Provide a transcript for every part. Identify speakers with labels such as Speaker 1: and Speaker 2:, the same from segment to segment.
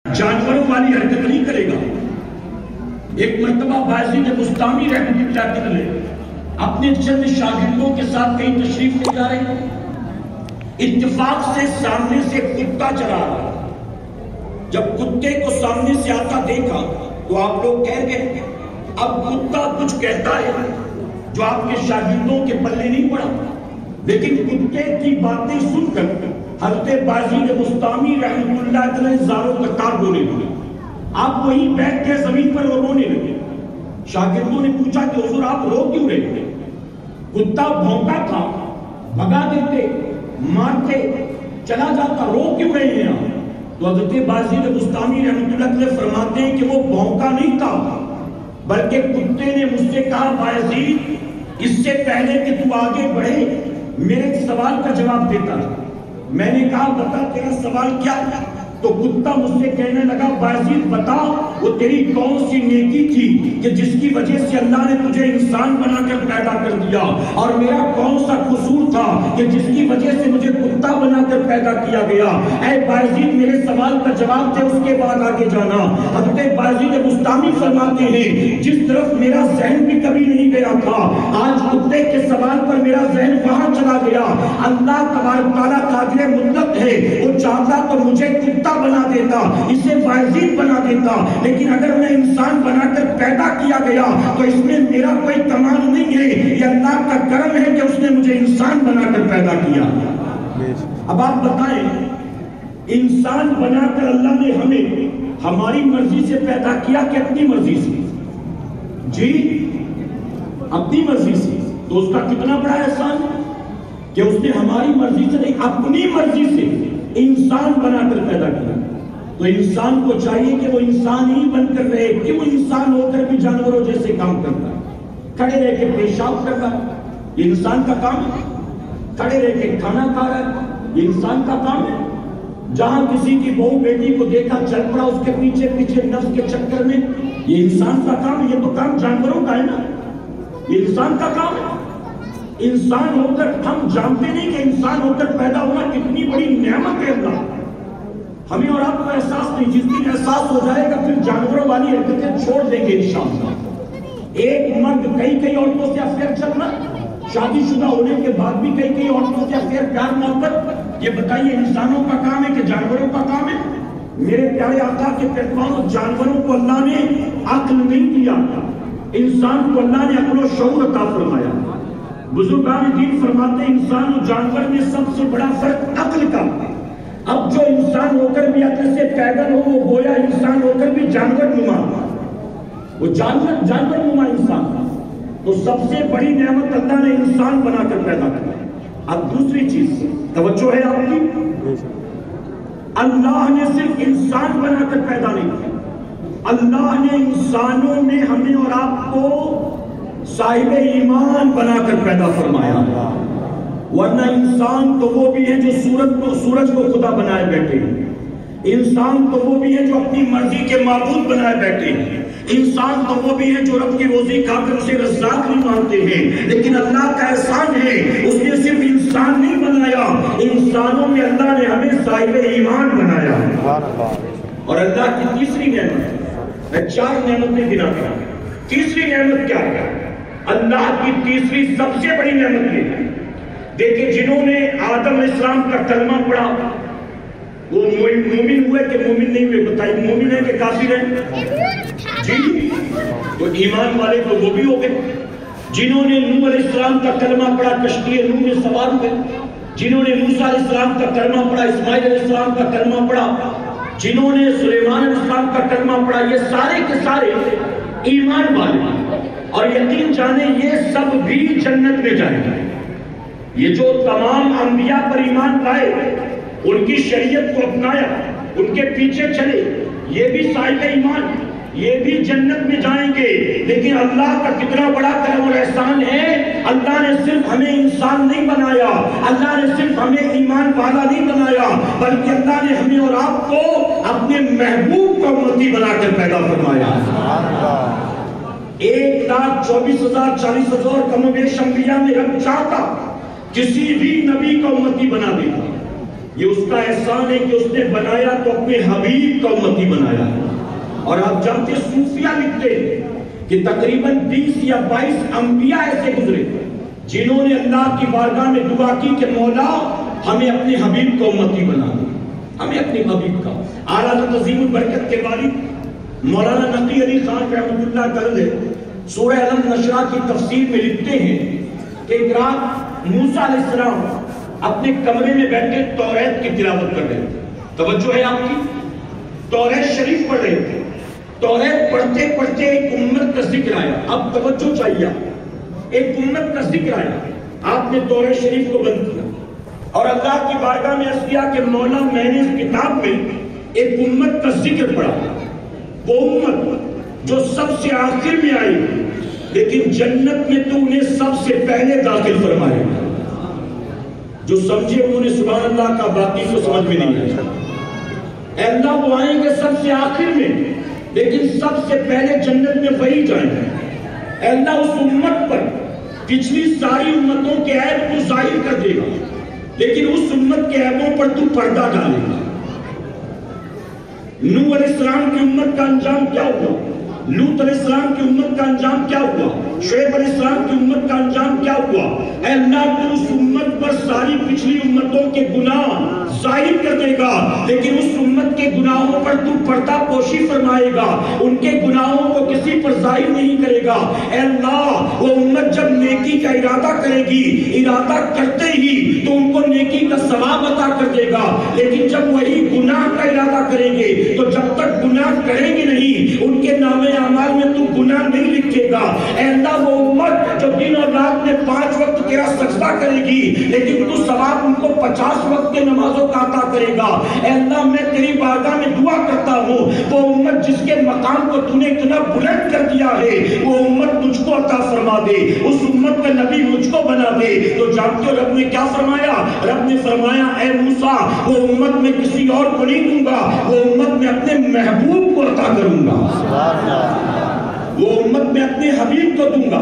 Speaker 1: جانوروں والی حرکت نہیں کرے گا۔ ایک مرتبہ بایزید بسطامی رحمۃ اللہ علیہ اپنے چند شاگردوں کے ساتھ کہیں تشریف لے جا رہے ہیں، اتفاق سے سامنے سے کتا چلا رہا۔ جب کتے کو سامنے سے آتا دیکھا تو آپ لوگ کہہ گئے اب کتا کچھ کہتا ہے جو آپ کے شاگردوں کے پلے نہیں پڑا، لیکن کتے کی باتیں سن کر حضرت بایزید بسطامی رحمۃ اللہ علیہ زاروں کتار رونے لگے۔ آپ وہیں بیٹھ کے زمین پر رونے لگے۔ شاگردوں نے پوچھا کہ حضور آپ رو کیوں رہے تھے؟ کتا بھونکا تھا، بھگا دیتے، مارتے، چلا جاتا، رو کیوں رہے ہیں آپ؟ تو حضرت بایزید بسطامی رحمۃ اللہ علیہ فرماتے ہیں کہ وہ بھونکا نہیں تھا، بلکہ کتے نے مجھ سے کہا بایزید اس سے پہلے کہ تو آگے بڑھے میرے سوال کا جواب دیتا تھا۔ میں نے کہا بتا تیرا سوال کیا ہے؟ تو کتا مجھ سے کہنے لگا بایزید بتا وہ تیری کون سی نیکی تھی کہ جس کی وجہ سے اللہ نے تجھے انسان بنا کر پیدا کر دیا، اور میرا کون سا قصور تھا کہ جس کی وجہ سے مجھے کتا بنا کر پیدا کیا گیا؟ اے بایزید میرے سوال کا جواب دے، اس کے بعد آگے جانا۔ حضرت بایزید بسطامی فرماتے ہیں جس طرف میرا ذہن بھی کبھی نہیں گیا تھا، آج کتے کے سوال پر میرا ذہن وہاں چلا گیا۔ اللہ تبارک تعالیٰ قادر مطلق ہے، وہ چاہتا تو مجھے کتا بنا دیتا، اسے بایزید بنا دیتا، لیکن اگر میں انسان بنا کر پیدا کیا گیا تو اس میں میرا کوئی کمال نہیں ہے، یہ اللہ کا کرم ہے کہ اس نے مجھے انسان بنا کر پیدا کیا۔ اب آپ بتائیں انسان بنا کر اللہ نے ہمیں ہماری مرضی سے پیدا کیا کہ اپنی مرضی سے؟ جی اپنی مرضی سے، تو اس کا کتنا بڑا احسان ہے کہ اس نے ہماری مرضی سے نہیں اپنی مرضی سے انسان بنا کر پیدا کیا۔ تو انسان کو چاہیے کہ وہ انسان ہی بن کر رہے، کہ وہ انسان ہو کر بھی جانوروں جیسے کام کرتا ہے، کھڑے رہ کے پیشاب کرتا ہے، یہ انسان کا کام ہے۔ کھڑے رہ کے کھانا کھا رہا ہے، یہ انسان کا کام ہے۔ جہاں کسی کی بہو بیٹی کو دیکھا چل پڑا اس کے پیچھے پیچھے نفس کے چکر میں، یہ انسان کا کام ہے۔ یہ تو کام جانوروں کا ہے نا، یہ انسان کا کام ہے۔ انسان ہو کر ہم جانتے نہیں کہ انسان ہو کر پیدا ہونا کتنی بڑی نعمت ہے اللہ۔ ہمیں اور آپ کو احساس نہیں، جس دن احساس ہو جائے گا پھر جانوروں والی حرکتیں چھوڑ دیں گے انشاءاللہ۔ ایک مرد کئی عورتوں سے افیئر چلنا، شادی شدہ ہونے کے بعد بھی کئی عورتوں سے افیئر، پیار محبت، یہ بتائیے انسانوں کا کام ہے کہ جانوروں کا کام ہے؟ میرے پیارے آقا کے پیغمبروں، جانوروں کو اللہ نے عقل نہیں دیا، انسان کو اللہ نے عقل و شعور عطا فرمایا۔ بزرگان دین فرماتے ہیں انسان و جانور میں سب سے بڑا فرق عقل کا۔ اب جو انسان ہو کر بھی عقل سے پیدل ہو وہ گویا انسان ہو کر بھی جانور نما، وہ جانور نما انسان۔ تو سب سے بڑی نعمت اللہ نے انسان بنا کر پیدا کیا۔ اب دوسری چیز توجہ ہے آپ کی، اللہ نے صرف انسان بنا کر پیدا نہیں کیا، اللہ نے انسانوں میں ہمیں اور آپ کو صاحب ایمان بنا کر پیدا فرمایا۔ ورنہ انسان تو وہ بھی ہے جو سورج کو خدا بنائے بیٹھے ہیں، انسان تو وہ بھی ہے جو اپنی مرضی کے معبود بنائے بیٹھے ہیں، انسان تو وہ بھی ہے جو رب کی روزی کھا کر اسے رزاق نہیں مانتے ہیں۔ لیکن اللہ کا احسان ہے اس نے صرف انسان نہیں بنایا، انسانوں میں اللہ نے ہمیں صاحب ایمان بنایا۔ اور اللہ کی تیسری نعمت، میں 4 نعمتیں گناتا ہوں، تیسری نعمت کیا ہے؟ اللہ کی تیسری سب سے بڑی نعمت یہ ہے، دیکھیں جنہوں نے آدم علیہ السلام کا کلمہ پڑھا وہ مومن ہوئے کہ مومن نہیں ہوئے؟ بتائیے مومن ہے کہ کافر ہے؟ جی تو ایمان والے تو وہ بھی ہو گئے۔ جنہوں نے نوح علیہ السلام کا کلمہ پڑھا کشتی نوح میں سوار ہوئے، جنہوں نے موسیٰ علیہ السلام کا کلمہ پڑھا، اسماعیل علیہ السلام کا کلمہ پڑھا، جنہوں نے سلیمان علیہ السلام کا کلمہ پڑھا، یہ سارے کے سارے ایمان والے، اور یقین جانے یہ سب بھی جنت میں جائیں گے۔ یہ جو تمام انبیاء پر ایمان لائے، ان کی شریعت کو اپنایا، ان کے پیچھے چلے، یہ بھی صاحب ایمان، یہ بھی جنت میں جائیں گے۔ لیکن اللہ کا کتنا بڑا کرم اور احسان ہے، اللہ نے صرف ہمیں انسان نہیں بنایا، اللہ نے صرف ہمیں ایمان والا نہیں بنایا، بلکہ اللہ نے ہمیں اور آپ کو اپنے محبوب کا امتی بنا کر پیدا فرمایا۔ 1,24,000 40,000 کم و بیش انبیاء میں رب چاہتا کسی بھی نبی کا امتی بنا دیتا، یہ اس کا احسان ہے کہ اس نے بنایا تو اپنے حبیب کا امتی بنایا. اور آپ جانتے صوفیہ لکھتے ہیں کہ تقریباً 20 یا 22 انبیاء ایسے گزرے جنہوں نے اللہ کی بارگاہ میں دعا کی کہ مولا ہمیں اپنے حبیب کا امتی بنا دے، ہمیں اپنے حبیب کا. اعلیٰ عظیم البرکت کے والد مولانا نقی علی خان رحمۃ اللہ علیہ سورہ علم نشرہ کی تفسیر میں لکھتے ہیں کہ ایک رات موسیٰ علیہ السلام اپنے کمرے میں بیٹھے توریت کی تلاوت کر رہے تھے. توجہ ہے آپ کی، توریت شریف پڑھ رہے تھے. توریت پڑھتے پڑھتے ایک امت کا ذکر آیا. اب توجہ چاہیے، ایک امت کا ذکر آیا. آپ نے توریت شریف کو بند کیا اور اللہ کی بارگاہ میں عرض کیا کہ مولا میں نے اس کتاب میں ایک امت کا ذکر پڑھا، وہ امت جو سب سے آخر میں آئی لیکن جنت میں تو انہیں سب سے پہلے داخل فرمائے. جو سمجھے انہوں نے سبحان اللہ کا، باقی کو سمجھ میں نہیں آیا. اے اللہ وہ آئیں گے سب سے آخر میں لیکن سب سے پہلے جنت میں وہی جائیں گے. اے اللہ اس امت پر پچھلی ساری امتوں کے عیب کو ظاہر کر دے گا لیکن اس امت کے عیبوں پر تو پردہ ڈالے گا. نوح علیہ السلام کی امت کا انجام کیا ہوا؟ لوط علیہ السلام کی امت کا انجام کیا ہوا؟ شعیب علیہ السلام کی امت کا انجام کیا ہوا؟ اے اللہ تو اس امت پر ساری پچھلی امتوں کے گناہ ظاہر کر دے گا لیکن اس امت کے گناہوں پر تو پردہ پوشی فرمائے گا، ان کے گناہوں کو کسی پر ظاہر نہیں کرے گا. اے اللہ وہ امت جب نیکی کا ارادہ کرے گی، ارادہ کرتے ہی تو ان کو نیکی کا ثواب عطا کر دے گا لیکن جب وہی گناہ کا ارادہ کریں گے تو جب تک گناہ کریں گے نہیں ان کے نام اعمال میں تو گناہ نہیں لکھے گا. اے اللہ وہ امت جو دن اور رات میں 5 وقت تیرا سجدہ کرے گی لیکن تو ثواب ان کو 50 وقت کے نمازوں کا عطا کرے گا. اے اللہ میں تیری بارگاہ میں دعا کرتا ہوں وہ امت جس کے مقام کو تو نے اتنا بلند کر دیا ہے وہ امت مجھ کو عطا فرما دے، اس امت کا نبی مجھ کو بنا دے. تو جانتے ہو رب نے کیا فرمایا؟ رب نے فرمایا اے موسیٰ وہ امت میں کسی اور کو نہیں دوں گا، وہ امت میں اپنے محبوب کو عطا کروں گا، وہ امت میں اپنے حبیب کو دوں گا.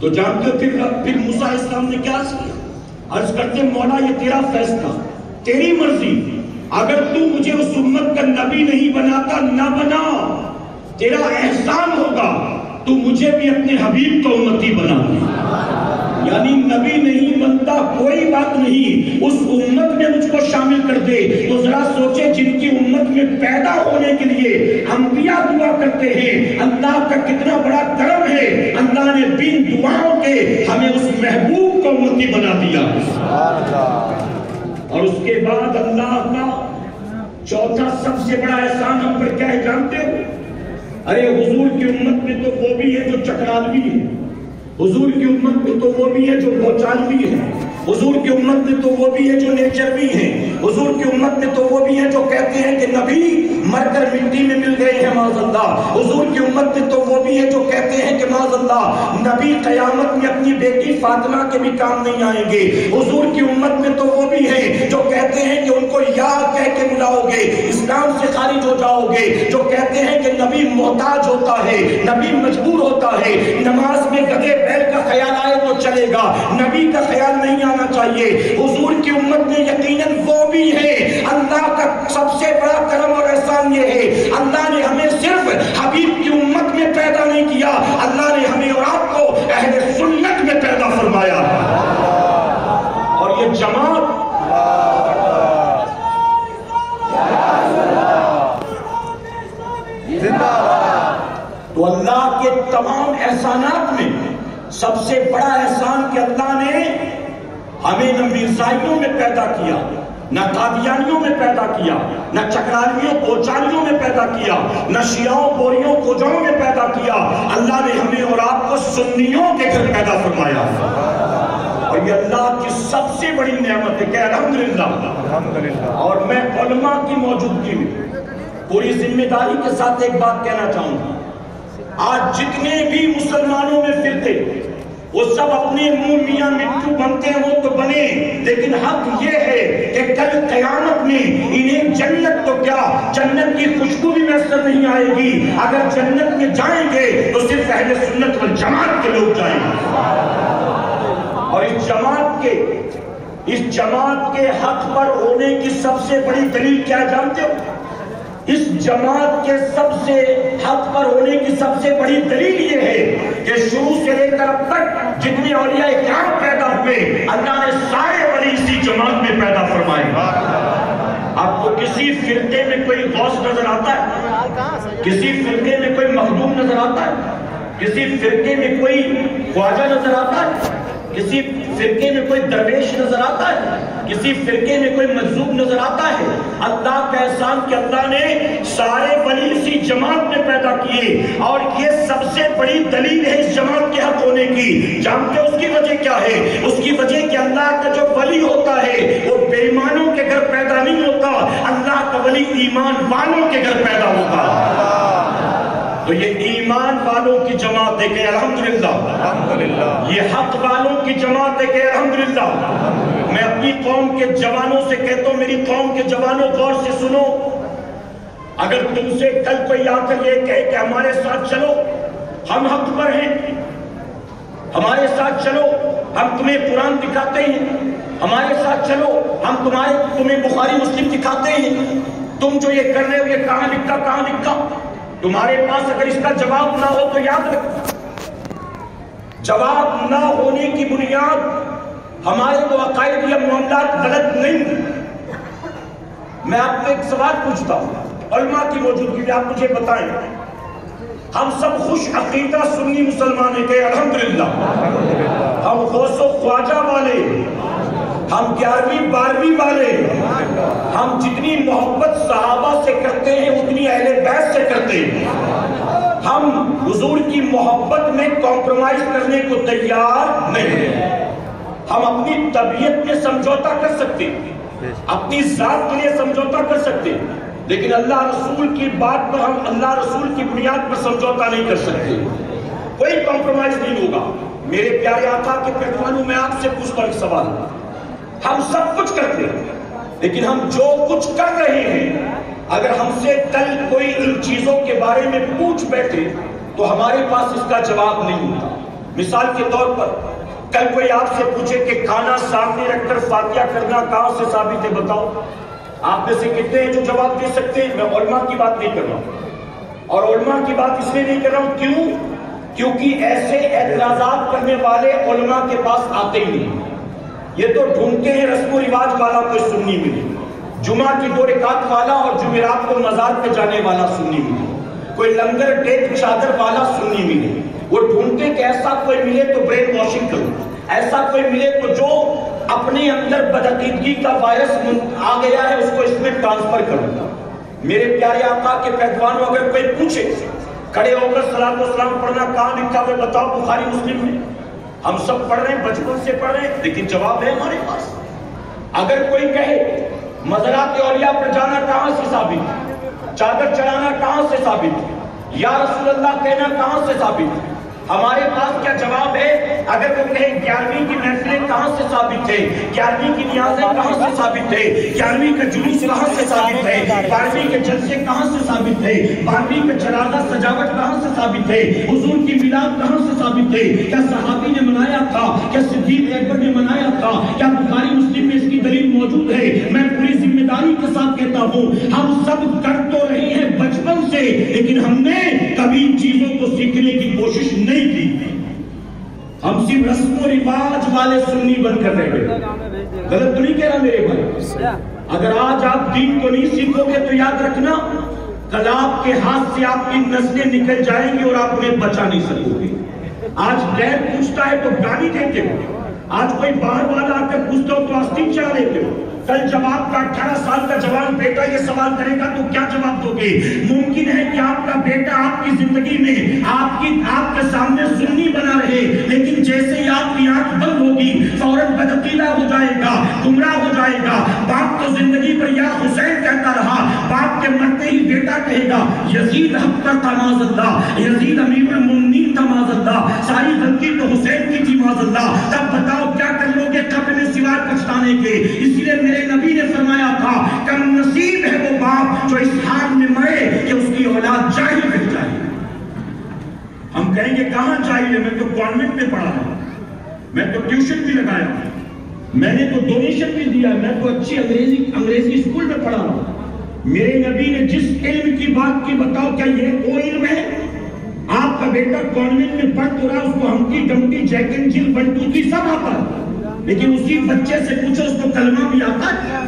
Speaker 1: تو جانتے ہو پھر موسیٰ علیہ السلام نے کیا کیا؟ عرض کرتے مولا یہ تیرا فیصلہ، تیری مرضی، اگر تو مجھے اس امت کا نبی نہیں بناتا نہ بنا، تیرا احسان ہوگا تو مجھے بھی اپنے حبیب کا امتی بنا دے. یعنی نبی نہیں بنتا کوئی بات نہیں، اس امت میں مجھ کو شامل کر دے. تو ذرا سوچے جن کی امت میں پیدا ہونے کے لیے انبیاء دعا کرتے ہیں، اللہ کا کتنا بڑا کرم ہے، اللہ نے بن دعاؤں کے ہمیں اس محبوب کو امتی بنا دیا. اور اس کے بعد اللہ کا چوتھا سب سے بڑا احسان ہم پر کیا ہے جانتے ہو؟ ارے حضور کی امت میں تو وہ بھی ہے جو چکرالوی ہے، حضور کی امت میں تو وہ بھی ہے جو بوچالوی ہے، حضور کی امت میں تو وہ بھی ہے جو نیچروی ہیں، حضور کی امت میں تو وہ بھی ہیں جو کہتے ہیں کہ نبی مر کر مٹی میں مل گئے ہیں معاذ اللہ. حضور کی امت میں تو وہ بھی ہے جو کہتے ہیں کہ معاذ اللہ نبی قیامت میں اپنی بیٹی فاطمہ کے بھی کام نہیں آئیں گے. حضور کی امت میں تو وہ بھی ہیں جو کہتے ہیں کہ ان کو یا کہہ کے بلاؤ گے اسلام سے خارج ہو جاؤ گے، جو کہتے ہیں کہ نبی محتاج ہوتا ہے، نبی مجبور ہوتا ہے، نماز میں گدھے بیل کا خیال آئے تو چلے گا، نبی کا خیال نہیں آنا چاہیے. حضور کی امت میں یقیناً وہ بھی ہے. اللہ کا سب سے بڑا کرم اور احسان یہ ہے اللہ نے ہمیں صرف حبیب کی امت میں پیدا نہیں کیا، اللہ نے ہمیں اور آپ کو اہل سنت میں پیدا فرمایا. اور یہ جماعت تو اللہ کے تمام احسانات میں سب سے بڑا احسان کہ اللہ نے ہمیں نہ مرزائیوں میں پیدا کیا، نہ قادیانیوں میں پیدا کیا، نہ چکرالیوں کوچالیوں میں پیدا کیا، نہ شیعوں بوریوں کوجاؤں میں پیدا کیا. اللہ نے ہمیں اور آپ کو سنیوں کے گھر پیدا فرمایا. اور یہ اللہ کی سب سے بڑی نعمت ہے کہ الحمدللہ. اور میں علماء کی موجودگی میں پوری ذمہ داری کے ساتھ ایک بات کہنا چاہوں گا. آج جتنے بھی مسلمانوں میں پھرتے وہ سب اپنے منہ میاں مٹھو بنتے ہیں، وہ تو بنے، لیکن حق یہ ہے کہ کل قیامت میں انہیں جنت تو کیا جنت کی خوشبو بھی میسر نہیں آئے گی. اگر جنت میں جائیں گے تو صرف اہل سنت والجماعت کے لوگ جائیں گے. اور اس جماعت کے اس جماعت کے حق پر ہونے کی سب سے بڑی دلیل کیا جانتے ہو؟ اس جماعت کے سب سے حق پر ہونے کی سب سے بڑی دلیل یہ ہے کہ شروع سے لے کر اب تک جتنے اولیاء کرام پیدا ہوئے اللہ نے سارے ولی اسی جماعت میں پیدا فرمائے. آپ کو کسی فرقے میں کوئی غوث نظر آتا ہے؟ کسی فرقے میں کوئی مخدوم نظر آتا ہے؟ کسی فرقے میں کوئی خواجہ نظر آتا ہے؟ کسی فرقے میں کوئی درویش نظر آتا ہے؟ کسی فرقے میں کوئی مجذوب نظر آتا ہے؟ اللہ کا احسان کہ اللہ نے سارے ولی اسی جماعت میں پیدا کیے، اور یہ سب سے بڑی دلیل ہے اس جماعت کے حق ہونے کی. جانتے اس کی وجہ کیا ہے؟ اس کی وجہ کہ اللہ کا جو ولی ہوتا ہے وہ بے ایمانوں کے گھر پیدا نہیں ہوتا، اللہ کا ولی ایمان والوں کے گھر پیدا ہوتا ہے. تو یہ ایمان والوں کی جماعت ہے کہ الحمدللہ، یہ حق والوں کی جماعت ہے کہ الحمدللہ. میں اپنی قوم کے جوانوں سے کہتا ہوں، میری قوم کے جوانوں غور سے سنو، اگر تم سے کل کوئی آ کر یہ کہے کہ ہمارے ساتھ چلو ہم حق پر ہیں، ہمارے ساتھ چلو ہم تمہیں قرآن دکھاتے ہیں، ہمارے ساتھ چلو ہم تمہیں بخاری مسلم دکھاتے ہیں، تم جو یہ کر رہے ہو یہ کہاں لکھا؟ تمہارے پاس اگر اس کا جواب نہ ہو تو یاد رکھ، جواب نہ ہونے کی بنیاد ہمارے وہ عقائد یا معاملات غلط نہیں. میں آپ کو ایک سوال پوچھتا ہوں، علماء کی موجودگی میں آپ مجھے بتائیں، ہم سب خوش عقیدہ سنی مسلمان ہیں کہ الحمدللہ، ہم غوث و خواجہ والے، ہم 11ویں 12ویں والے، ہم جتنی محبت صحابہ سے کرتے ہیں اتنی اہل بیت سے کرتے ہیں، ہم حضور کی محبت میں کمپرومائز کرنے کو تیار نہیں. ہم اپنی طبیعت میں سمجھوتا کر سکتے ہیں، اپنی ذات کے لیے سمجھوتا کر سکتے ہیں، لیکن اللہ رسول کی بات پر ہم اللہ رسول کی بنیاد پر سمجھوتا نہیں کر سکتے. کوئی کمپرومائز نہیں ہوگا. میرے پیارے آقا کے پیروانوں، میں آپ سے پوچھتا ہوں ایک سوال، ہم سب کچھ کرتے ہیں لیکن ہم جو کچھ کر رہے ہیں اگر ہم سے کل کوئی ان چیزوں کے بارے میں پوچھ بیٹھے تو ہمارے پاس اس کا جواب نہیں ہوتا. مثال کے طور پر کل کوئی آپ سے پوچھے کہ کھانا سامنے رکھ کر فاتحہ کرنا کہاں سے ثابت ہے، بتاؤ. آپ میں سے کتنے ہیں جو جواب دے سکتے ہیں؟ میں علماء کی بات نہیں کر رہا ہوں، اور علماء کی بات اس لیے نہیں کر رہا ہوں کیونکہ ایسے اعتراضات کرنے والے علماء کے پاس آتے ہی نہیں. یہ تو ڈھونڈتے ہیں رسم و رواج والا کوئی سنی ملے، جمعہ کی 2 رکعت والا اور جمعرات کو مزار پہ جانے والا سنی ملے، کوئی لنگر ٹیک چادر والا سنی ملے. وہ ڈھونڈتے کہ ایسا کوئی ملے تو برین واشنگ کرو، ایسا کوئی ملے تو جو اپنے اندر بدعقیدگی کا وائرس آ گیا ہے اس کو اس میں ٹرانسفر کرو. میرے پیارے آقا کے پیروانوں، اگر کوئی پوچھے کھڑے ہو کر صلاۃ و سلام پڑھنا کہاں لکھا ہے، بتاؤ بخاری مسلم میں. ہم سب پڑھ رہے ہیں، بچپن سے پڑھ رہے ہیں، لیکن جواب ہے ہمارے پاس. اگر کوئی کہے مزارات اولیاء پر جانا کہاں سے ثابت ہے، چادر چڑھانا کہاں سے ثابت ہے، یا رسول اللہ کہنا کہاں سے ثابت ہے، ہمارے پاس کیا جواب ہے؟ اگر وہ کہیں 11ویں کی محفلیں کہاں سے ثابت ہے، 11ویں کی نیازیں کہاں سے ثابت ہے، 11ویں کا جلوس کہاں سے ثابت ہے، 12ویں کے جلسے کہاں سے ثابت ہے، 12ویں کا جنازہ سجاوٹ کہاں سے ثابت ہے، حضور کی میلاد کہاں سے ثابت ہے، کیا صحابی نے منایا تھا، کیا صدیق اکبر نے منایا تھا، کیا بخاری مسلم میں اس کی دلیل موجود ہے؟ میں پوری ذمہ داری کے ساتھ کہتا ہوں ہم سب کر تو رہے ہیں بچپن سے، لیکن ہم نے کبھی ان چیزوں کو سیکھنے کی کوشش نہیں کی. ہم صرف رسم و رواج والے سنی بن کر رہے ہیں. غلط تو نہیں کہہ رہا میرے بھائی. اگر آج آپ دین کو نہیں سیکھو گے تو یاد رکھنا کل آپ کے ہاتھ سے آپ کی نسلیں نکل جائیں گی اور آپ انہیں بچا نہیں سکو گے. آج غیر پوچھتا ہے تو گالی دیتے ہو، آج کوئی باہر والا آ کر پوچھتا ہو تو آستین چڑھا لیتے ہو. کل جب آپ کا 18 سال کا جوان بیٹا یہ سوال کرے گا تو کیا جواب دو گے؟ ممکن ہے کہ آپ کا بیٹا آپ کی زندگی میں آپ کے سامنے سنی بنا رہے، لیکن جیسے ہی آپ کی آنکھ بند ہوگی فوراً بدعقیدہ ہو جائے گا، گمراہ ہو جائے گا. باپ تو زندگی پر یا حسین کہتا رہا، باپ کے مرتے ہی بیٹا کہے گا یزید حق پر تھا معاذ اللہ، یزید امیر المومنین تھا معاذ اللہ، ساری غلطی تو حسین کی تھی معاذ اللہ. تب بتاؤ کیا کر لو گے قبر میں سوائے پچھتانے کے؟ اس لیے میرے نبی نے فرمایا تھا کم نصیب ہے وہ باپ جو اس حال میں مرے کہ اس کی اولاد جاہل بن جائے. کہیں گے کہاں چاہیے؟ میں تو کانوینٹ میں پڑھا ہوں، میں تو ٹیوشن بھی لگایا ہوں. میں نے تو ڈونیشن بھی دیا، میں تو اچھی انگریزی اسکول میں پڑھا ہوں. میرے نبی نے جس علم کی بات کی، بتاؤ کیا یہ وہ علم ہے؟ آپ کا بیٹا کانوینٹ میں پڑھ تو رہا، اس کو ہمٹی ڈمٹی جیک اینڈ جل 1 2 3 سب آتا ہے، لیکن اسی بچے سے پوچھو اس کو کلمہ بھی آتا ہے؟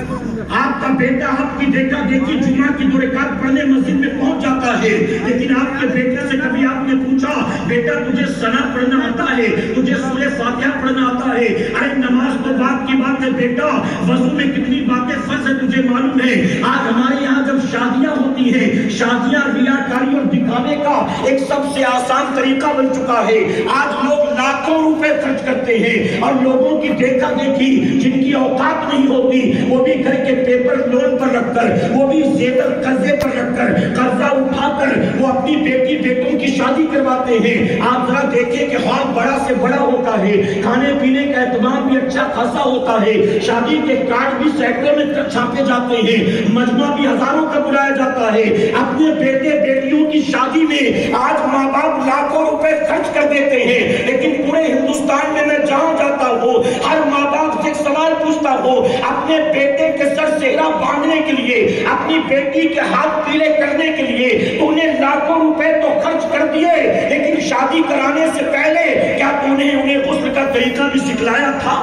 Speaker 1: آپ کا بیٹا آپ کی دیکھا دیکھی جمعہ کی 2 رکعت پڑھنے مسجد میں پہنچ جاتا ہے، لیکن آپ کے بیٹے سے کبھی آپ نے پوچھا بیٹا تجھے ثنا پڑھنا آتا ہے، تجھے سورہ فاتحہ پڑھنا آتا ہے؟ ارے نماز تو بات کی بات ہے بیٹا، وضو میں کتنی باتیں فرض ہے تجھے معلوم ہے؟ آج ہمارے یہاں جب شادیاں ہوتی ہیں، شادیاں ریاکاری اور دکھانے کا ایک سب سے آسان طریقہ بن چکا ہے. آج لوگ لاکھوں روپے خرچ کرتے ہیں اور لوگوں کی دیکھا دیکھی جن کی اوقات نہیں ہوتی وہ بھی گھر کے پیپر لون پر رکھ کر، وہ بھی زیور قرضے پر رکھ کر، قرضہ اٹھا کر وہ اپنی بیٹی بیٹوں کی شادی کرواتے ہیں. آپ ذرا دیکھیں کہ ہال بڑا سے بڑا ہوتا ہے، کھانے پینے کا اہتمام بھی اچھا خاصا ہوتا ہے، شادی کے کارڈ بھی سینکڑوں میں چھاپے جاتے ہیں، مجمع بھی ہزاروں کا بلایا جاتا ہے. اپنے بیٹے بیٹیوں کی شادی میں آج ماں باپ لاکھوں روپے خرچ کر دیتے ہیں، لیکن پورے ہندوستان میں جہاں جاتا ہوں ہر ماں باپ سے ایک سوال پوچھتا ہوں، اپنے بیٹے کے سر سہرا باندھنے کے لیے، اپنی بیٹی کے ہاتھ پیلے کرنے کے لیے تو نے لاکھوں روپے تو خرچ کر دیے، لیکن شادی کرانے سے پہلے کیا تو نے انہیں غسل کا طریقہ بھی سکھلایا تھا؟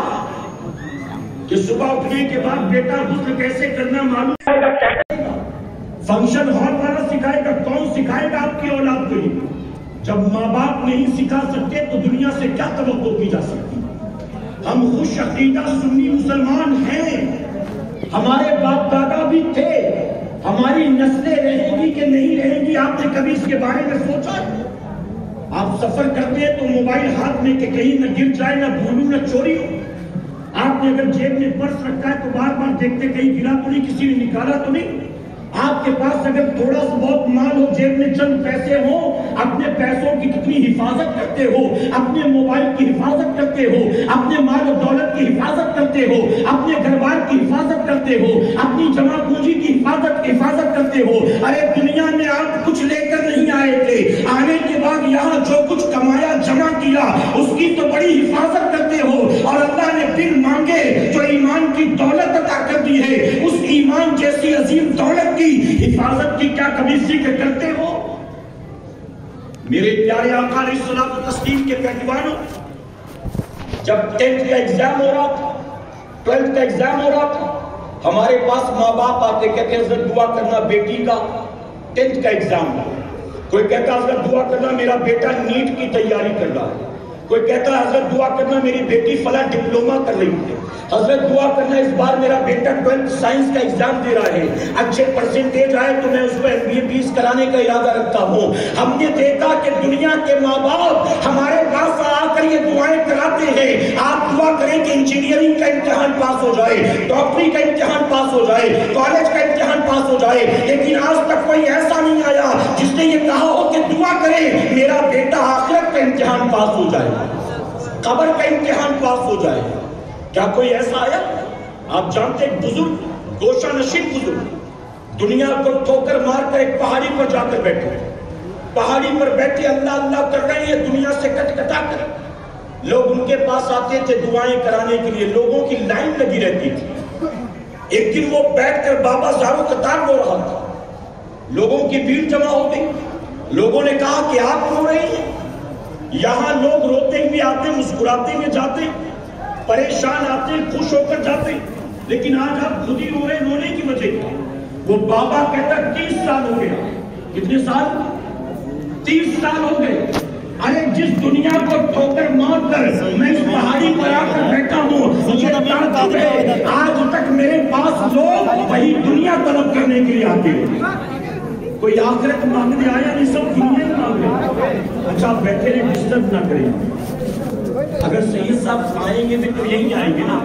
Speaker 1: کہ صبح اٹھنے کے بعد بیٹا غسل کیسے کرنا معلوم ہے؟ فنکشن ہال والا سکھائے گا؟ کون سکھائے گا آپ کی اولاد کو؟ جب ماں باپ نہیں سکھا سکتے تو دنیا سے کیا توقع کی جا سکتی؟ ہم خوش عقیدہ سنی مسلمان ہیں، ہمارے باپ دادا بھی تھے، ہماری نسلیں رہیں گی کہ نہیں رہیں گی آپ نے کبھی اس کے بارے میں سوچا؟ آپ سفر کرتے ہیں تو موبائل ہاتھ میں کہ کہیں نہ گر جائے، نہ بھولوں نہ چوری ہو. آپ نے اگر جیب میں پرس رکھا ہے تو بار بار دیکھتے کہیں گرا تو نہیں، کسی نے نکالا تو نہیں. آپ کے پاس اگر تھوڑا سا بہت مال ہو، جیب میں چند پیسے ہوں، اپنے پیسوں کی کتنی حفاظت کرتے ہو، اپنے موبائل کی حفاظت کرتے ہو، اپنے مال و دولت کی حفاظت کرتے ہو، اپنے گھر بار کی حفاظت کرتے ہو، اپنی جمع پونجی کی حفاظت کرتے ہو. ارے دنیا میں آپ کچھ لے کر نہیں آئے تھے، آنے کے بعد یہاں جو کچھ کمایا جمع کیا اس کی تو بڑی حفاظت کرتے ہو، اور اللہ نے پھر مانگے جو ایمان کی دولت عطا کر دی ہے، اس ایمان جیسی عظیم دولت کی حفاظت کی کیا کبھی فکر کرتے ہو؟ میرے پیارے آقا علیہ الصلوۃ والتسلیم کے پہلوانوں، جب 10th کا ایگزام ہو رہا تھا، 12th کا ایگزام ہو رہا تھا، ہمارے پاس ماں باپ آتے کہتے ہیں حضرت دعا کرنا بیٹی کا 10th کا ایگزام ہے. کوئی کہتا حضرت دعا کرنا میرا بیٹا نیٹ کی تیاری کر رہا ہے. کوئی کہتا ہے حضرت دعا کرنا میری بیٹی فلاں ڈپلومہ کر رہی ہے. حضرت دعا کرنا اس بار میرا بیٹا 12th سائنس کا ایگزام دے رہا ہے، اچھے پرسنٹیج آئے تو میں اس کو MBA 20 کرانے کا ارادہ رکھتا ہوں. ہم نے دیکھا کہ دنیا کے ماں باپ ہمارے پاس آ کر یہ دعائیں کراتے ہیں، آپ دعا کریں کہ انجینئرنگ کا امتحان پاس ہو جائے، ڈاکٹری کا امتحان پاس ہو جائے، کالج کا امتحان پاس ہو جائے، لیکن آج تک کوئی ایسا نہیں آیا جس نے یہ کہا ہو کہ دعا کریں میرا بیٹا آخرت کا امتحان پاس ہو جائے، قبر کا امتحان پاس ہو جائے. کیا کوئی ایسا آیا؟ آپ جانتے ایک بزرگ، گوشہ نشین بزرگ، دنیا کو ٹھوکر مار کر ایک پہاڑی پر جا کر بیٹھے، پہاڑی پر بیٹھے اللہ اللہ کر رہے ہیں دنیا سے کٹ کٹا کر. لوگ ان کے پاس آتے تھے دعائیں کرانے کے لیے، لوگوں کی لائن لگی رہتی تھی. ایک دن وہ بیٹھ کر بابا زارو قطار رو رہا تھا، لوگوں کی بھیڑ جمع ہو گئی. لوگوں نے کہا کہ آپ رو رہے ہیں؟ یہاں لوگ روتے ہوئے آتے، مسکراتے ہوئے جاتے، پریشان آتے، خوش ہو کر جاتے، لیکن آج آپ خود ہی رو رہے، رونے کی وجہ کیا؟ وہ بابا کہتا 30 سال ہو گیا. کتنے سال؟ 30 سال ہو گئے. ارے جس دنیا کو ٹھوکر مار کر میں اس پہاڑی پر آ کر بیٹھا ہوں، مجھے تعجب ہے آج تک میرے پاس لوگ وہی دنیا طلب کرنے کے لیے آتے ہیں. کوئی آخرت مانگنے آیا نہیں، سب دنیا مانگ رہے. اچھا آپ بیٹھے رہے، ڈسٹرب نہ کریں. اگر سید صاحب آئیں گے بھی تو یہی آئیں گے نا.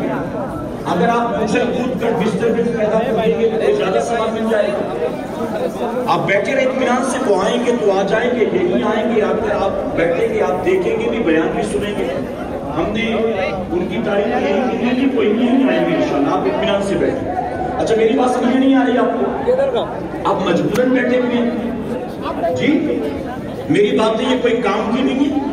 Speaker 1: اگر آپ اچھل کود کر ڈسٹربنس پیدا کریں گے تو زیادہ ثواب مل جائے گا. آپ بیٹھے رہے اطمینان سے، وہ آئیں گے تو آ جائیں گے، یہی آئیں گے. آپ بیٹھیں گے، آپ دیکھیں گے بھی، بیان بھی سنیں گے. ہم نے ان کی تعریف یہی کی، کوئی نہیں آئیں گے انشاءاللہ. آپ اطمینان سے بیٹھیں. اچھا میری بات سمجھ نہیں آ رہی آپ کو؟ آپ مجبوراً بیٹھے ہوئے ہیں جی. میری باتیں یہ کوئی کام کی نہیں ہے.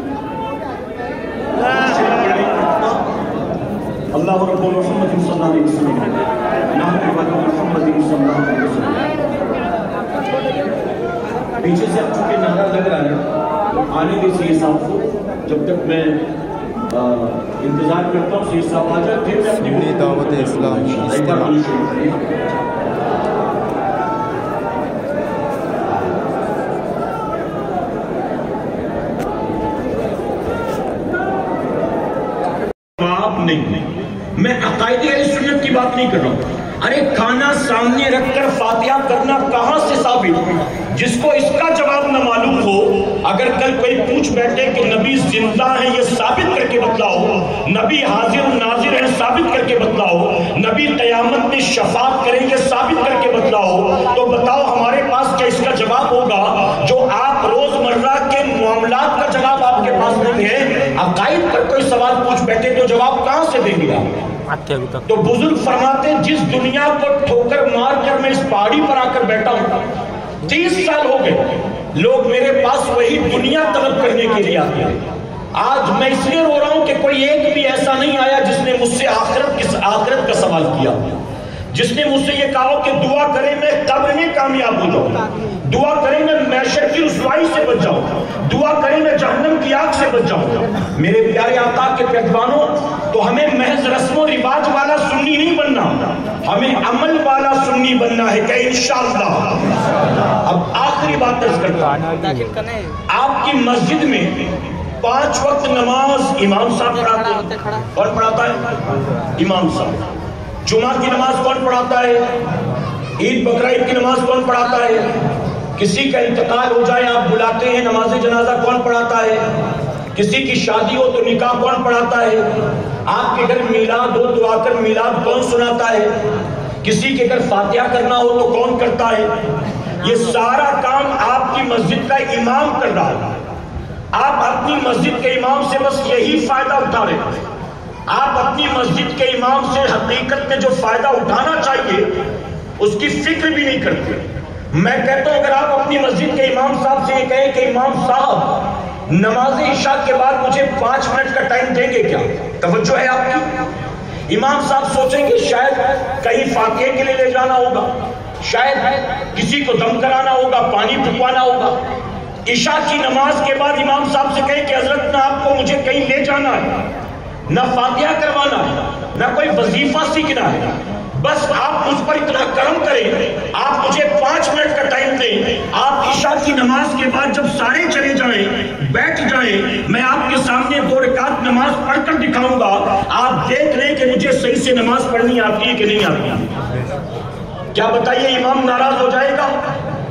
Speaker 1: اللہ اللہ رب محمد صلی اللہ علیہ وسلم محمد صلی اللہ علیہ وسلم. پیچھے سے اب چونکہ نعرہ لگ رہا ہے آنے دے سید صاحب کو, جب تک میں انتظار کرتا ہوں سید صاحب آ جائے پھر میں اپنی
Speaker 2: دعوت اسلام
Speaker 1: نہیں, میں عقائد اہل سنت کی بات نہیں کر رہا ہوں. ارے کھانا سامنے رکھ کر فاتحہ کرنا کہاں سے ثابت؟ جس کو اس کا جواب نہ معلوم ہو, اگر کل کوئی پوچھ بیٹھے کہ نبی زندہ ہیں یہ ثابت کر کے بتلاؤ, نبی حاضر ناظر ہیں ثابت کر کے بتلاؤ, نبی قیامت میں شفاعت کریں گے ثابت کر کے بتلاؤ, تو بتاؤ ہمارے پاس کیا اس کا جواب ہوگا جو آپ روزمرہ کے معاملات کا جواب آپ کے پاس نہیں ہے؟ عقائد پر کوئی سوال پوچھ بیٹھے تو جواب کہاں سے دیں گے آپ؟ تو بزرگ فرماتے ہیں جس دنیا کو ٹھوکر مار کر میں اس پہاڑی پر آ کر بیٹھا ہوں, 30 سال ہو گئے, لوگ میرے پاس وہی دنیا طلب کرنے کے لیے آتے ہیں. آج میں اس لیے رو رہا ہوں کہ کوئی ایک بھی ایسا نہیں آیا جس نے مجھ سے آخرت کا سوال کیا, جس نے مجھ سے یہ کہا کہ دعا کریں میں قبر میں کامیاب ہو جاؤں, دعا کریں میں محشر کی رسوائی سے بچ جاؤں, دعا کریں میں جہنم کی آگ سے بچ جاؤں. میرے پیارے آقا کے پیروانوں, تو ہمیں محض رسم و رواج والا سنی نہیں بننا, ہمیں عمل والا سنی بننا ہے کہ انشاءاللہ. اب آخری بات عرض کرتا ہوں, آپ کی مسجد میں 5 وقت نماز امام صاحب پڑھاتے ہیں. کون پڑھاتا ہے؟ امام صاحب. جمعہ کی نماز کون پڑھاتا ہے؟ عید بقرعید کی نماز کون پڑھاتا ہے؟ کسی کا انتقال ہو جائے آپ بلاتے ہیں نماز جنازہ کون پڑھاتا ہے؟ کسی کی شادی ہو تو نکاح کون پڑھاتا ہے؟ آپ کے گھر میلاد ہو تو آ کر میلاد کون سناتا ہے؟ کسی کے گھر فاتحہ کرنا ہو تو کون کرتا ہے؟ یہ سارا کام آپ کی مسجد کا امام کر رہا ہے. آپ اپنی مسجد کے امام سے بس یہی فائدہ اٹھا رہے ہیں. آپ اپنی مسجد کے امام سے حقیقت میں جو فائدہ اٹھانا چاہیے اس کی فکر بھی نہیں کرتے. میں کہتا ہوں اگر آپ اپنی مسجد کے امام صاحب سے یہ کہیں کہ امام صاحب نماز عشاء کے بعد مجھے 5 منٹ کا ٹائم دیں گے کیا؟ توجہ ہے آپ کی؟ امام صاحب سوچیں گے شاید کہیں فاتحے کے لیے لے جانا ہوگا, شاید کسی کو دم کرانا ہوگا, پانی پھکوانا ہوگا. عشاء کی نماز کے بعد امام صاحب سے کہیں کہ حضرت نہ آپ کو مجھے کہیں لے جانا ہے, نہ فاتحہ کروانا ہے, نہ کوئی وظیفہ سیکھنا ہے, بس آپ مجھ پر اتنا کرم کریں, آپ مجھے 5 منٹ کا ٹائم دیں. آپ عشاء کی نماز کے بعد جب سارے چلے جائیں بیٹھ جائیں, میں آپ کے سامنے 2 رکعت نماز پڑھ کر دکھاؤں گا, آپ دیکھ لیں کہ مجھے صحیح سے نماز پڑھنی آتی ہے کہ نہیں آتی. کیا بتائیے امام ناراض ہو جائے گا؟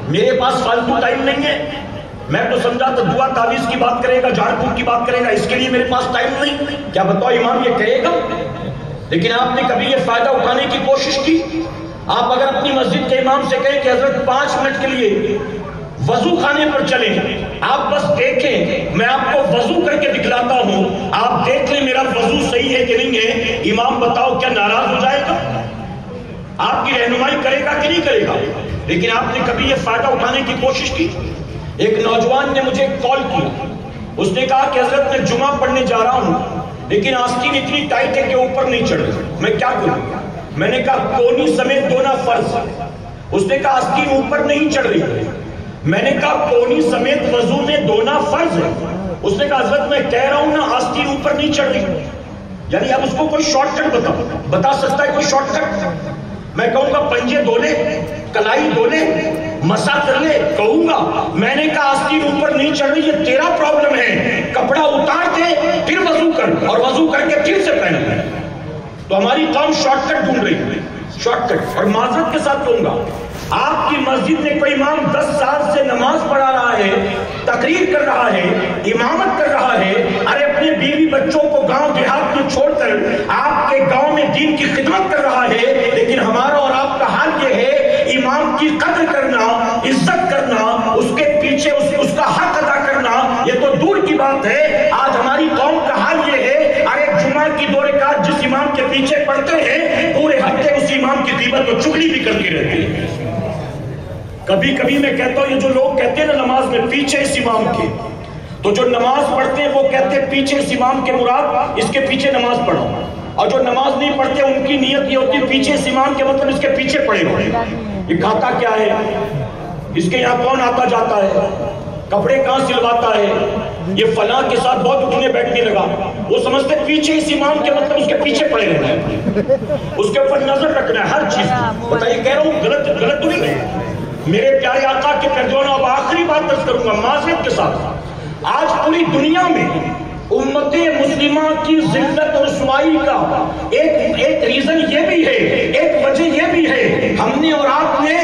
Speaker 1: میرے پاس فالتو ٹائم نہیں ہے, میں تو سمجھا تو دعا تعویذ کی بات کرے گا, جھاڑ پھونک کی بات کرے گا, اس کے لیے میرے پاس ٹائم نہیں. کیا بتاؤ امام یہ کہے گا؟ لیکن آپ نے کبھی یہ فائدہ اٹھانے کی کوشش کی؟ آپ اگر اپنی مسجد کے امام سے کہیں کہ حضرت 5 منٹ کے لیے وضو خانے پر چلیں, آپ بس دیکھیں میں آپ کو وضو کر کے دکھلاتا ہوں, آپ دیکھ لیں میرا وضو صحیح ہے کہ نہیں ہے. امام بتاؤ کیا ناراض ہو جائے گا؟ آپ کی رہنمائی کرے گا کہ نہیں کرے گا؟ لیکن آپ نے کبھی یہ فائدہ اٹھانے کی کوشش کی؟ ایک نوجوان نے مجھے کال کیا, اس نے کہا کہ حضرت میں جمعہ پڑھنے جا رہا ہوں لیکن آستین اتنی ٹائٹ ہے کہ اوپر نہیں چڑھ رہی, میں کیا کروں؟ میں نے کہا کونی سمیت دھونا فرض ہے. اس نے کہا آستین اوپر نہیں چڑھ رہی. میں نے کہا کونی سمیت وضو میں دھونا فرض ہے. اس نے کہا حضرت میں کہہ رہا ہوں نا آستین اوپر نہیں چڑھ رہی. یعنی اب اس کو کوئی شارٹ کٹ بتا سکتا ہے کوئی شارٹ کٹ؟ میں کہوں گا پنجے دھو لے, کلائی دھو لے, مسا کر لے, کہوں گا. میں نے کہا آستین اوپر نہیں چڑھ رہی, یہ تیرا پرابلم ہے, کپڑا اتار دے پھر وضو کر, اور وضو کر کے پھر سے پہن. تو ہماری قوم شارٹ کٹ ڈھونڈ رہی ہے, شارٹ کٹ. اور معذرت کے ساتھ کہوں گا آپ کی مسجد میں کوئی امام 10 سال سے نماز پڑھا رہا ہے, تقریر کر رہا ہے, امامت کر رہا ہے, ارے اپنے بیوی بچوں کو گاؤں دیہات میں چھوڑ کر آپ کے گاؤں میں دین کی خدمت کر رہا ہے, لیکن ہمارا اور آپ کا حال یہ ہے امام کی قدر کرنا, عزت کرنا, اس کے پیچھے اس کا حق ادا کرنا یہ تو دور کی بات ہے. آج ہماری قوم کا حال یہ ہے ارے جمعہ کی 2 رکعت جس امام کے پیچھے پڑھتے ہیں پورے ہفتے اس امام کی غیبت و چغلی بھی کرتے رہتے ہیں. کبھی کبھی میں کہتا ہوں یہ جو لوگ کہتے ہیں نا نماز میں پیچھے اس امام کے, تو جو نماز پڑھتے ہیں وہ کہتے ہیں پیچھے اس امام کے مراد اس کے پیچھے نماز پڑھو. اور جو نماز نہیں پڑھتے ان کی نیت یہ ہوتی ہے پیچھے اس امام کے مطلب اس کے پیچھے پڑے ہوئے. یہ کھاتا کیا ہے, اس کے یہاں کون آتا جاتا ہے, کپڑے کہاں سلواتا ہے, یہ فلاں کے ساتھ بہت اٹھنے بیٹھنے لگا. وہ سمجھتے پیچھے اس امام کے مطلب اس کے پیچھے پڑے رہنا ہے, اس کے اوپر نظر رکھنا ہے ہر چیز. بتائیے کہہ رہا ہوں غلط تو نہیں ہے. میرے پیارے آقا کے پیروانوں, اب آخری بات درج کروں گا معذرت کے ساتھ. آج پوری دنیا میں امت مسلمہ کی ذلت اور رسوائی کا ایک ریزن یہ بھی ہے, ایک وجہ یہ بھی ہے, ہم نے اور آپ نے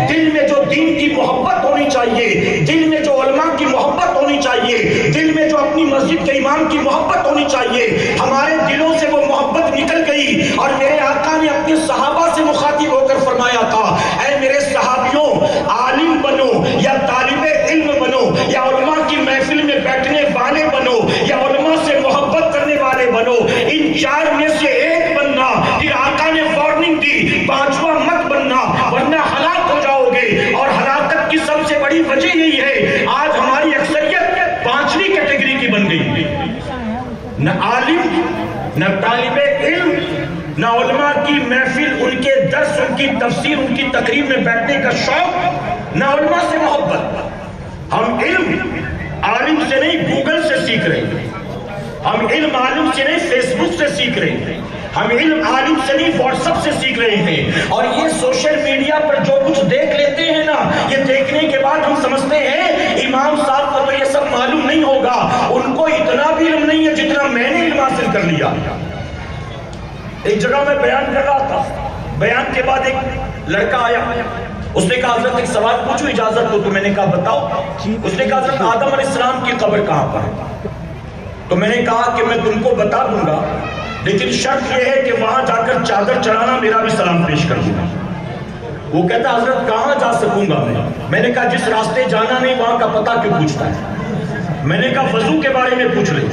Speaker 1: دل میں جو دین کی محبت ہونی چاہیے, دل میں جو علماء کی محبت ہونی چاہیے, دل میں جو اپنی مسجد کے امام کی محبت ہونی چاہیے, ہمارے دلوں سے وہ محبت نکل گئی. اور میرے آقا نے اپنے صحابہ سے مخاطب ہو کر فرمایا تھا, اے میرے صحابیوں, عالم بنو یا طالب علم بنو یا علماء کی محفل میں بیٹھنے والے بنو یا علماء سے محبت کرنے والے بنو, ان چار میں سے ایک بننا. پھر آقا نے وارننگ دی, پانچواں مت بننا ورنہ ہلاک ہو جاؤ گے. اور ہلاکت کی سب سے بڑی وجہ یہی ہے, آج ہماری اکثریت پانچویں کیٹیگری کی بن گئی, نہ عالم نہ طالب علم نہ علماء کی محفل, ان کے درس, ان کی تفسیر, ان کی تقریر میں بیٹھنے کا شوق, نہ علماء سے محبت. ہم علم عالم سے نہیں گوگل سے سیکھ رہے ہیں, ہم علم عالم سے نہیں فیس بک سے سیکھ رہے ہیں, ہم علم عالم سے نہیں واٹس ایپ سے سیکھ رہے ہیں. اور یہ سوشل میڈیا پر جو کچھ دیکھ لیتے ہیں نا, یہ دیکھنے کے بعد ہم سمجھتے ہیں امام صاحب کو تو یہ سب معلوم نہیں ہوگا, ان کو اتنا بھی علم نہیں ہے جتنا میں نے علم حاصل کر لیا. ایک جگہ میں بیان کر رہا تھا, بیان کے بعد ایک لڑکا آیا, اس نے کہا حضرت ایک سوال پوچھو اجازت دو. تو میں نے کہا بتاؤ. اس نے کہا حضرت آدم علیہ السلام کی قبر کہاں پر ہے؟ تو میں نے کہا کہ میں تم کو بتا دوں گا, لیکن شرط یہ ہے کہ وہاں جا کر چادر چڑھانا, میرا بھی سلام پیش کر دوں گا. وہ کہتا حضرت کہاں جا سکوں گا میں نے کہا جس راستے جانا نہیں وہاں کا پتہ کیوں پوچھتا ہے. میں نے کہا وضو کے بارے میں پوچھ لے,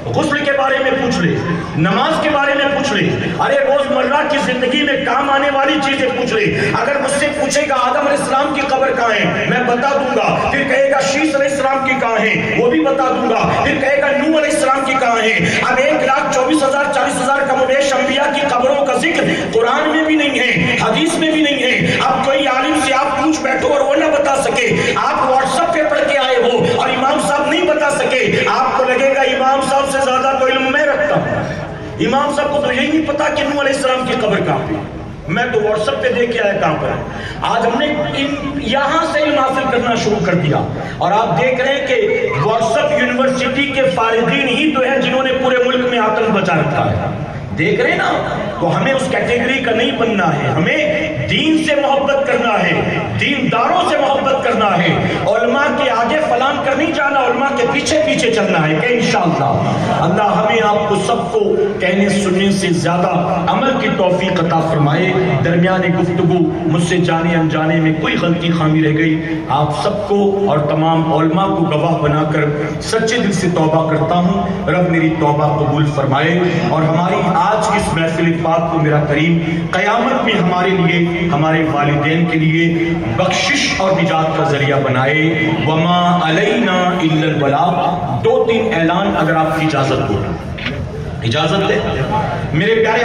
Speaker 1: غسل کے بارے میں پوچھ لے, نماز کے بارے میں پوچھ لے, ارے روزمرہ کی زندگی میں کام آنے والی چیزیں پوچھ لے. اگر مجھ سے پوچھے گا آدم علیہ السلام کی قبر کہاں ہے, میں بتا دوں گا. پھر کہے گا شیش علیہ السلام کی کہاں ہے, وہ بھی بتا دوں گا. پھر کہے گا نوح علیہ السلام کی کہاں ہے. اب 1,24,000 40,000 کم و بیش انبیاء کی قبروں کا ذکر قرآن میں بھی نہیں ہے, حدیث میں بھی نہیں ہے. اب کوئی عالم سے آپ پوچھ بیٹھو اور وہ نہ بتا سکے, آپ واٹس ایپ پہ پڑھ کے آئے ہو اور امام صاحب نہیں بتا سکے, آپ کو لگے گا امام صاحب سے زیادہ تو علم میں رکھتا ہوں. امام صاحب کو تو یہی نہیں پتا کہ نوح علیہ السلام کی قبر کہاں پہ, میں تو واٹس ایپ پہ دیکھ کے آیا کہاں پر ہے. آج ہم نے یہاں سے علم حاصل کرنا شروع کر دیا, اور آپ دیکھ رہے ہیں کہ واٹس ایپ یونیورسٹی کے فارغین ہی تو ہیں جنہوں نے پورے ملک میں آتنک بچا رکھا ہے. دیکھ رہے نا, تو ہمیں اس کیٹیگری کا نہیں بننا ہے, ہمیں دین سے محبت کرنا ہے, دینداروں سے محبت کرنا ہے. علماء کے آگے فلان کر نہیں جانا, علماء کے پیچھے پیچھے چلنا ہے. کہ انشاءاللہ اللہ ہمیں آپ کو سب کو کہنے سننے سے زیادہ عمل کی توفیق عطا فرمائے. درمیان گفتگو مجھ سے جانے انجانے میں کوئی غلطی خامی رہ گئی, آپ سب کو اور تمام علماء کو گواہ بنا کر سچے دل سے توبہ کرتا ہوں. رب میری توبہ قبول فرمائے, اور ہماری آج کی اس محفل پاک کو میرا کریم قیامت میں ہمارے لیے, ہمارے والدین کے لیے بخشش اور نجات کا ذریعہ بنائے. وما علینا الا البلاغ. 2-3 اعلان اگر آپ کی اجازت ہو, اجازت دے میرے پیارے.